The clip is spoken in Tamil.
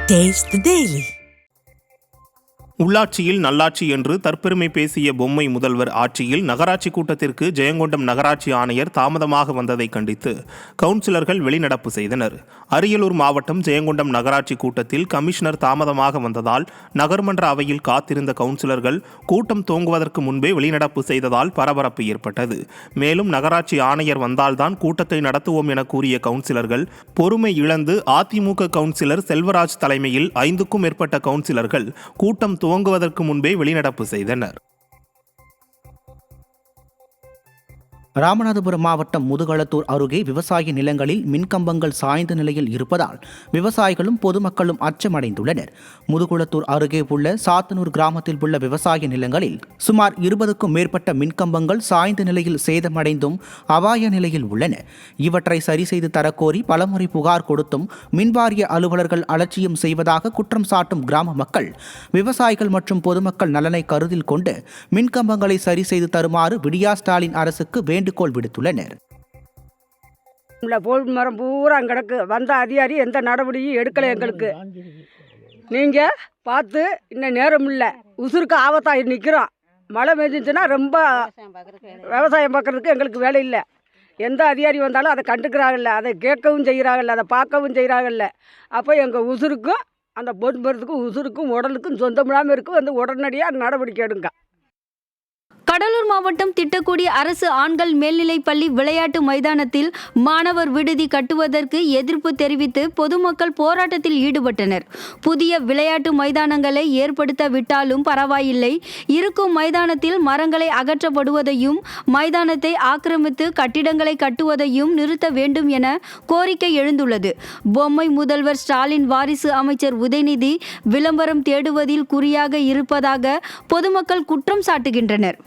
Taste the Daily. உள்ளாட்சியில் நல்லாட்சி என்று தற்பெருமை பேசிய பொம்மை முதல்வர் ஆட்சியில் நகராட்சி கூட்டத்திற்கு ஜெயங்கொண்டம் நகராட்சி ஆணையர் தாமதமாக வந்ததை கண்டித்து கவுன்சிலர்கள் வெளிநடப்பு செய்தனர். அரியலூர் மாவட்டம் ஜெயங்கொண்டம் நகராட்சி கூட்டத்தில் கமிஷனர் தாமதமாக வந்ததால் நகர்மன்ற அவையில் காத்திருந்த கவுன்சிலர்கள் கூட்டம் துவங்குவதற்கு முன்பே வெளிநடப்பு செய்ததால் பரபரப்பு ஏற்பட்டது. மேலும் நகராட்சி ஆணையர் வந்தால்தான் கூட்டத்தை நடத்துவோம் என கூறிய கவுன்சிலர்கள் பொறுமை இழந்து அதிமுக கவுன்சிலர் செல்வராஜ் தலைமையில் 5க்கும் மேற்பட்ட கவுன்சிலர்கள் கூட்டம் துவங்குவதற்கு முன்பே வெளிநடப்பு செய்தனர். ராமநாதபுரம் மாவட்டம் முதுகளத்தூர் அருகே விவசாய நிலங்களில் மின்கம்பங்கள் சாய்ந்த நிலையில் இருப்பதால் விவசாயிகளும் பொதுமக்களும் அச்சமடைந்துள்ளனர். முதுகுளத்தூர் அருகே உள்ள சாத்தனூர் கிராமத்தில் உள்ள விவசாய நிலங்களில் சுமார் 20க்கும் மேற்பட்ட மின்கம்பங்கள் சாய்ந்த நிலையில் சேதமடைந்தும் அபாய நிலையில் உள்ளன. இவற்றை சரி செய்து தரக்கோரி பலமுறை புகார் கொடுத்தும் மின்வாரிய அலுவலர்கள் அலட்சியம் செய்வதாக குற்றம் சாட்டும் கிராம மக்கள் விவசாயிகள் மற்றும் பொதுமக்கள் நலனை கருத்தில் கொண்டு மின்கம்பங்களை சரி செய்து தருமாறு விடியா ஸ்டாலின் அரசுக்கு வேண்டுகோள் விடுத்துள்ளனர். போல் மரம் பூரா கிடக்கு, வந்த அதிகாரி எந்த நடவடிக்கையும் எடுக்கலை. எங்களுக்கு நீங்கள் பார்த்து இன்னும் நேரம் இல்லை, உசுருக்கு ஆபத்தாகி நிற்கிறோம். மழை பெஞ்சிச்சுன்னா ரொம்ப விவசாயம் பார்க்குறதுக்கு எங்களுக்கு வேலை இல்லை. எந்த அதிகாரி வந்தாலும் அதை கண்டுக்கிறாங்கல்ல, அதை கேட்கவும் செய்கிறாங்கல்ல, அதை பார்க்கவும் செய்கிறாங்கல்ல. அப்போ எங்கள் உசுருக்கும் அந்த பொன் மரத்துக்கும் உசுருக்கும் உடலுக்கும் சொந்தமில்லாமல் இருக்கும். வந்து உடனடியாக நடவடிக்கை எடுங்க. கடலூர் மாவட்டம் திட்டக்குடி அரசு ஆண்கள் மேல்நிலைப் பள்ளி விளையாட்டு மைதானத்தில் மாணவர் விடுதி கட்டுவதற்கு எதிர்ப்பு தெரிவித்து பொதுமக்கள் போராட்டத்தில் ஈடுபட்டனர். புதிய விளையாட்டு மைதானங்களை ஏற்படுத்த விட்டாலும் பரவாயில்லை, இருக்கும் மைதானத்தில் மரங்களை அகற்றப்படுவதையும் மைதானத்தை ஆக்கிரமித்து கட்டிடங்களை கட்டுவதையும் நிறுத்த வேண்டும் என கோரிக்கை எழுந்துள்ளது. பொம்மை முதல்வர் ஸ்டாலின் வாரிசு அமைச்சர் உதயநிதி விளம்பரம் தேடுவதில் குறியாக இருப்பதாக பொதுமக்கள் குற்றம் சாட்டுகின்றனர்.